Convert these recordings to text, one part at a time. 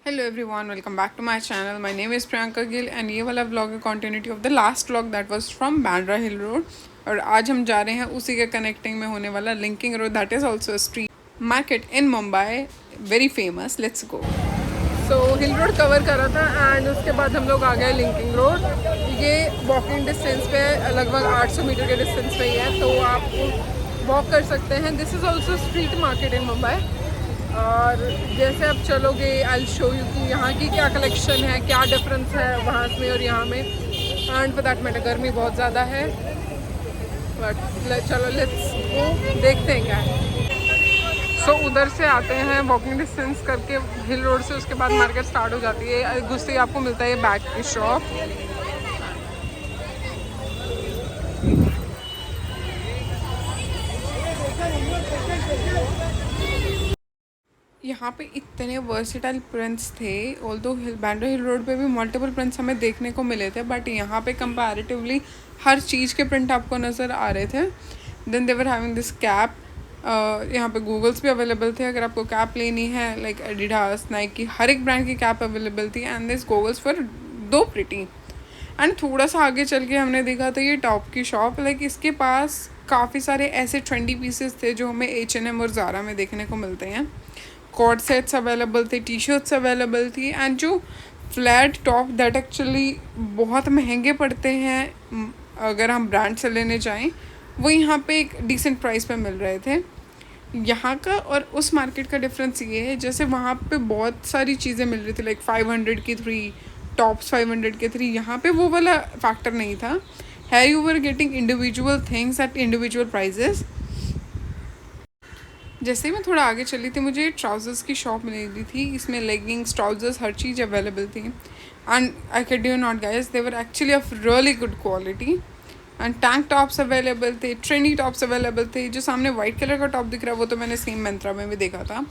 Hello everyone, welcome back to my channel. My name is Priyanka Gill and ये वाला vlog है continuity of the last vlog that was from Bandra hill road. और आज हम जा रहे हैं उसी के कनेक्टिंग में होने वाला linking road, that is also a street market in Mumbai, very famous. Let's go. So hill road cover करा था एंड उसके बाद हम लोग आ गए लिंकिंग रोड. ये वॉकिंग डिस्टेंस पे लगभग 800 मीटर के डिस्टेंस पे ही है, तो आप वॉक कर सकते हैं. This is also street market in Mumbai. और जैसे आप चलोगे आई विल शो यू कि यहाँ की क्या कलेक्शन है, क्या डिफरेंस है वहाँ में और यहाँ में. एंड फॉर दैट मैटर गर्मी बहुत ज़्यादा है, बट चलो लेट्स गो, देखते हैं क्या है. सो उधर से आते हैं वॉकिंग डिस्टेंस करके हिल रोड से, उसके बाद मार्केट स्टार्ट हो जाती है. घुसते ही आपको मिलता है बैग की शॉप. यहाँ पे इतने वर्सेटाइल प्रिंट्स थे. ऑल्दो बांद्रा हिल रोड पे भी मल्टीपल प्रिंट्स हमें देखने को मिले थे, बट यहाँ पे कंपैरेटिवली हर चीज़ के प्रिंट आपको नज़र आ रहे थे. Then they're having this cap. यहाँ पे गूगल्स भी अवेलेबल थे अगर आपको कैप लेनी है, लाइक एडिडास, नाइकी, हर एक ब्रांड की कैप अवेलेबल थी. एंड दिस गूगल्स फॉर दो प्रिटी. एंड थोड़ा सा आगे चल के हमने देखा तो ये टॉप की शॉप, लाइक इसके पास काफ़ी सारे ऐसे ट्रेंडी पीसेस थे जो हमें H&M और ज़ारा में देखने को मिलते हैं. कॉर्ड सेट्स अवेलेबल थे, टी शर्ट्स अवेलेबल थी. एंड जो फ्लैट टॉप दैट एक्चुअली बहुत महंगे पड़ते हैं अगर हम ब्रांड से लेने जाएं, वो यहाँ पे एक डिसेंट प्राइस पे मिल रहे थे. यहाँ का और उस मार्केट का डिफरेंस ये है, जैसे वहाँ पे बहुत सारी चीज़ें मिल रही थी, लाइक 500 की 3 टॉप्स, 500 के 3. यहाँ पे वो वाला फैक्टर नहीं था. है you were getting individual things at individual prices. जैसे ही मैं थोड़ा आगे चली थी, मुझे ट्राउज़र्स की शॉप मिल रही थी. इसमें लेगिंग्स, ट्राउज़र्स, हर चीज़ अवेलेबल थी. And I can you not guys, they were actually of really good quality. And tank tops available थे, ट्रेंडी टॉप्स अवेलेबल थे. जो सामने वाइट कलर का टॉप दिख रहा है वो तो मैंने सेम मंत्रा में भी देखा था.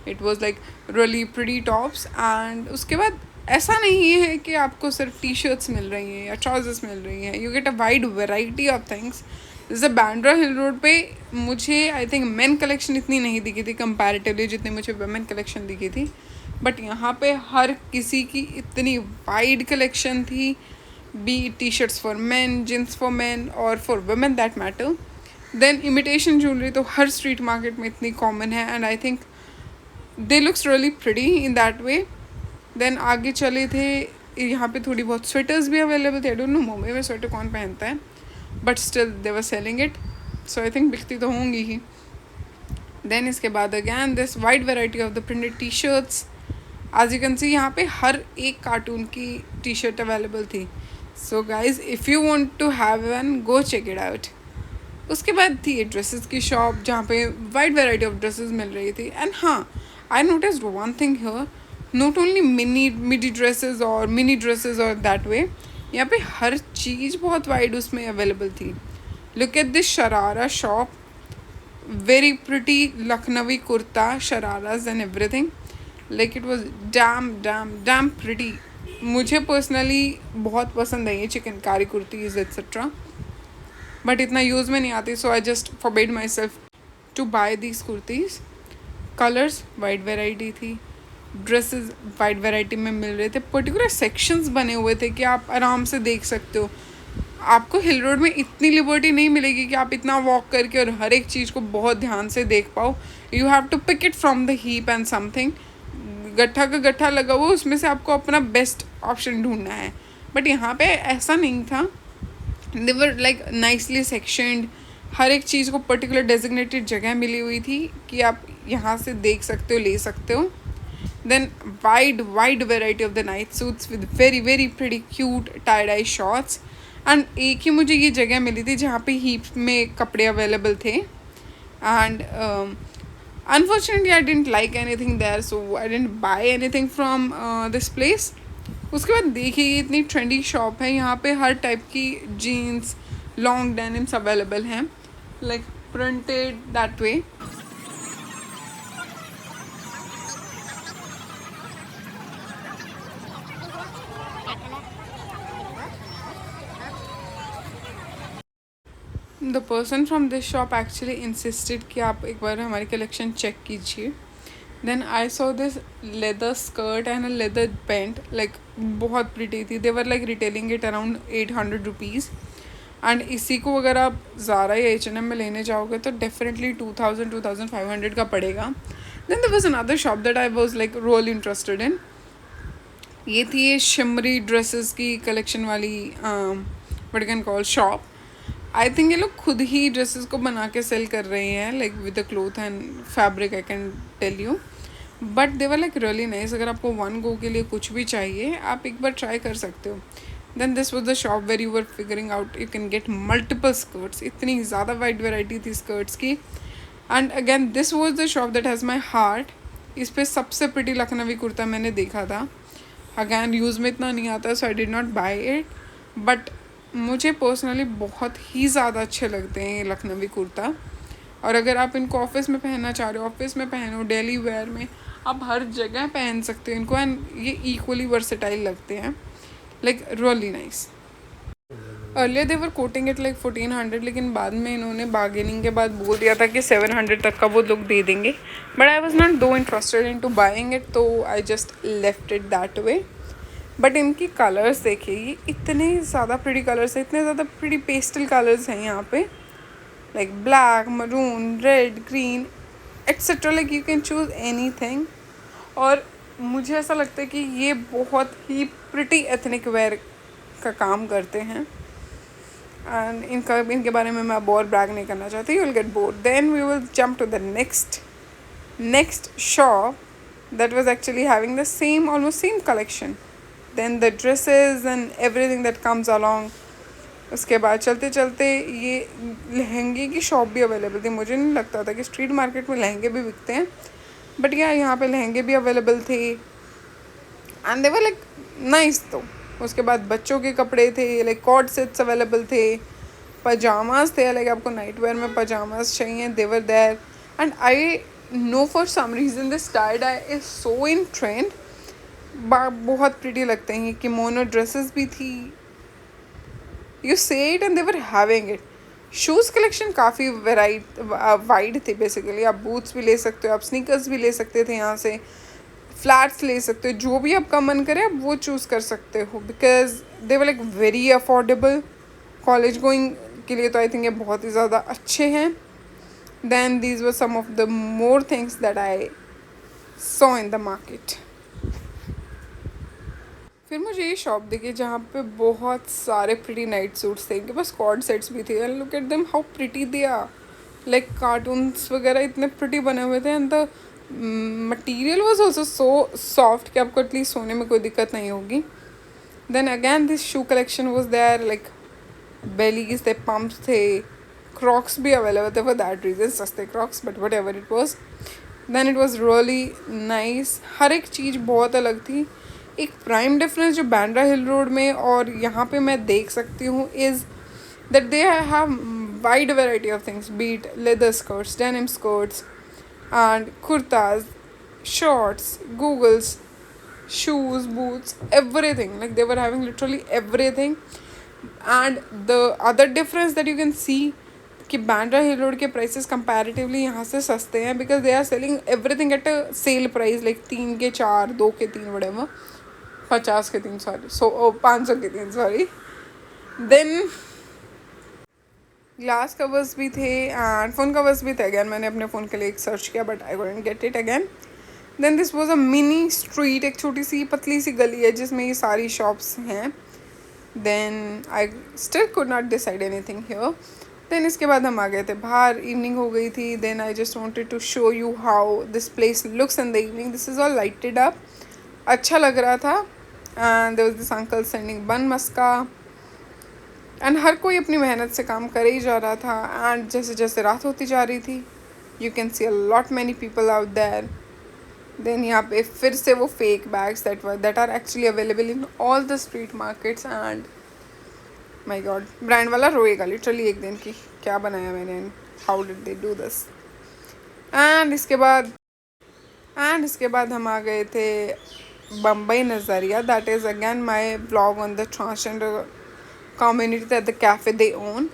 It was like really pretty tops. And उसके बाद ऐसा नहीं है कि आपको सिर्फ टी शर्ट्स मिल रही हैं या ट्राउजर्स मिल रही हैं. You get a wide variety of things. जैसे बांद्रा हिल रोड पे मुझे आई थिंक मेन कलेक्शन इतनी नहीं दिखी थी कंपैरेटिवली जितनी मुझे वुमेन कलेक्शन दिखी थी. बट यहाँ पे हर किसी की इतनी वाइड कलेक्शन थी, be T shirts for man, jeans for man और for women that matter. Then imitation jewellery तो हर स्ट्रीट मार्केट में इतनी कॉमन है. And I think they looks really pretty in that way. Then आगे चले थे, यहाँ पे थोड़ी बहुत स्वेटर्स भी अवेलेबल थे. आई डोंट नो मुंबई में स्वेटर कौन पहनता है, but still they were selling it, so I think बिकती तो होंगी ही. देन इसके बाद again this wide variety of the printed T shirts. As you can see यहाँ पे हर एक कार्टून की टी शर्ट अवेलेबल थी. So guys if you want to have one, go check it out. उसके बाद थी ड्रेसेस की शॉप जहाँ पे वाइड वेराइटी ऑफ ड्रेसेस मिल रही थी. एंड हाँ, I noticed one thing here, not only midi dresses और मिनी ड्रेसेस और दैट वे, यहाँ पे हर चीज़ बहुत वाइड उसमें अवेलेबल थी. Look at this sharara shop, very pretty Lucknowi kurta, shararas and everything. Like it was damn pretty. मुझे पर्सनली बहुत पसंद है ये चिकनकारी कुर्तीज़ एक्सेट्रा, बट इतना यूज़ में नहीं आती. So I just forbid my self to buy these kurtis. Colours wide variety थी, ड्रेसेस वाइड वैरायटी में मिल रहे थे. पर्टिकुलर सेक्शंस बने हुए थे कि आप आराम से देख सकते हो. आपको हिल रोड में इतनी लिबर्टी नहीं मिलेगी कि आप इतना वॉक करके और हर एक चीज़ को बहुत ध्यान से देख पाओ. You have to pick it from the heap and something. गट्ठा का गट्ठा लगा हुआ, उसमें से आपको अपना बेस्ट ऑप्शन ढूंढना है. बट यहाँ पे ऐसा नहीं था. दे वर लाइक नाइसली सेक्शनड. हर एक चीज़ को पर्टिकुलर डेजिग्नेटेड जगह मिली हुई थी कि आप यहाँ से देख सकते हो, ले सकते हो. Then wide variety of the night suits with very pretty cute tie-dye shorts. And एक ही मुझे ये जगह मिली थी जहाँ पे हीप में कपड़े अवेलेबल थे. And unfortunately I didn't like anything there, so I didn't buy anything from this place. उसके बाद देखिए इतनी ट्रेंडी शॉप है. यहाँ पे हर टाइप की जीन्स, लॉन्ग डेनिम्स अवेलेबल हैं, like printed that way. The person from this shop actually insisted कि आप एक बार हमारी कलेक्शन चेक कीजिए. Then I saw this leather skirt and a leather pant, like बहुत प्रिटी थी. They were like retailing it around 800 rupees. And इसी को अगर आप ज़ारा या H&M में लेने जाओगे तो डेफिनेटली 2000-2500 का पड़ेगा. Then there was another shop that I was like really interested in. ये थी ये शिमरी ड्रेसेस की कलेक्शन वाली what can call shop. I think ये लोग खुद ही ड्रेसेस को बना के सेल कर रहे हैं, like with the cloth and fabric, I can tell you. But they were like really nice. अगर आपको वन गो के लिए कुछ भी चाहिए आप एक बार ट्राई कर सकते हो. Then this was the shop where you were figuring out you can get multiple skirts. इतनी ज़्यादा वाइड वेराइटी थी स्कर्ट्स की. And again this was the shop that has my heart. इस पर सबसे प्रिटी लखनवी कुर्ता मैंने देखा था. अगैन यूज़ में इतना नहीं आता, so I did not buy it. But मुझे पर्सनली बहुत ही ज़्यादा अच्छे लगते हैं ये लखनवी कुर्ता. और अगर आप इनको ऑफिस में पहनना चाह रहे हो, ऑफिस में पहनो, डेली वेयर में, आप हर जगह पहन सकते हो इनको. एंड ये इक्वली वर्सेटाइल लगते हैं, like really nice. Earlier they were coating it like 1400, लेकिन बाद में इन्होंने बार्गेनिंग के बाद बोल दिया था कि 700 तक का वो लोग दे देंगे. But I was not too interested in to buying it, तो I just left it that way. But इनकी कलर्स देखिए, ये इतने ज़्यादा प्रिटी कलर्स हैं, इतने ज़्यादा प्रिटी पेस्टल कलर्स हैं यहाँ पे, like black, maroon, red, green etcetera. Like you can choose any thing. और मुझे ऐसा लगता है कि ये बहुत ही प्रिटी एथनिक वेयर का काम करते हैं. एंड इनके बारे में मैं अब और ब्रैग नहीं करना चाहती, you will get bored. Then we will jump to the next shop that was actually having the same, almost same collection. Then the dresses and everything that comes along. उसके बाद चलते चलते ये लहंगे की शॉप भी अवेलेबल थी. मुझे नहीं लगता था कि स्ट्रीट मार्केट में लहंगे भी बिकते हैं, बट यहाँ पे लहंगे भी अवेलेबल थे. And they were like nice. तो उसके बाद बच्चों के कपड़े थे, लाइक कॉर्ड सेट्स अवेलेबल थे, पजामाज थे, लाइक आपको नाइट वेयर में पजामाज चाहिए, they were there. And I know for some reason this tie dye is so in trend. बहुत प्रिटी लगते हैं. किमोनो ड्रेसेस भी थी. You say it and they were having it. Shoes collection काफ़ी wide थे basically. आप boots भी ले सकते हो, आप स्नीकर्स भी ले सकते थे यहाँ से, फ्लैट्स ले सकते हो, जो भी आपका मन करे आप वो चूज़ कर सकते हो. Because they were like very affordable. College going के लिए तो आई थिंक ये बहुत ही ज़्यादा अच्छे हैं. Then these were some of the more things that I saw in the market. फिर मुझे ये शॉप दिखी जहाँ पे बहुत सारे प्रिटी नाइट सूट्स थे. इनके पास कॉर्ड सेट्स भी थे. And look at them how pretty they are. Like cartoons वगैरह इतने प्रिटी बने हुए थे. And the material was also so soft कि आपको एटलीस्ट सोने में कोई दिक्कत नहीं होगी. Then again this shoe collection was there. Like bellies थे, पम्प्स थे, क्रॉक्स भी अवेलेबल थे फॉर दैट रीजन. सस्ते crocs, but whatever it was. Then it was really nice. हर एक चीज़ बहुत अलग थी. एक प्राइम डिफरेंस जो बांद्रा हिल रोड में और यहाँ पे मैं देख सकती हूँ is that they have wide variety of things, be it leather skirts, denim skirts and kurtas, shorts, googles, shoes, boots, everything. Like they were having literally everything. And the other difference that you can see कि Bandra hill road के prices comparatively यहाँ से सस्ते हैं, because they are selling everything at a sale price. Like 3 के 4, 2 के 3, वडेवर, 50 के 3, sorry, 500 के 3, सॉरी. देन ग्लास कवर्स भी थे एंड फ़ोन कवर्स भी थे. अगैन मैंने अपने फ़ोन के लिए एक सर्च किया, but I couldn't get it again. Then this was a mini street. एक छोटी सी पतली सी गली है जिसमें ये सारी शॉप्स हैं. Then I still could not decide anything here. Then इसके बाद हम आ गए थे बाहर. इवनिंग हो गई थी. Then I just wanted to show you how this place looks in the evening. This is all lighted up. अच्छा लग रहा था. And there was this uncle sending bun maska. And हर कोई अपनी मेहनत से काम कर ही जा रहा था. एंड जैसे जैसे रात होती जा रही थी, you can see a lot many people out there. Then यहाँ पे फिर से वो fake bags that are actually available in all the street markets. And my God, brand वाला रोएगा लिटरली एक दिन की क्या बनाया मैंने, how did they do this. And इसके बाद हम आ गए थे Bombay Nazariya. That is again my blog on the transgender community that the cafe they own.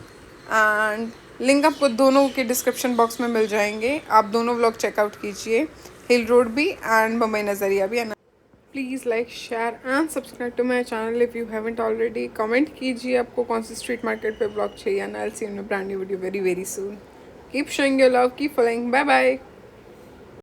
And link आपको दोनों के डिस्क्रिप्शन बॉक्स में मिल जाएंगे. आप दोनों व्लॉग चेकआउट कीजिए. हिल रोड भी एंड बम्बई नज़रिया भी। And please like share and subscribe to my channel if you haven't already. Comment कीजिए आपको कौन सी स्ट्रीट मार्केट पे ब्लॉग चाहिए। And I will see you in a brand new video very very soon. Keep showing your love, keep following, bye bye.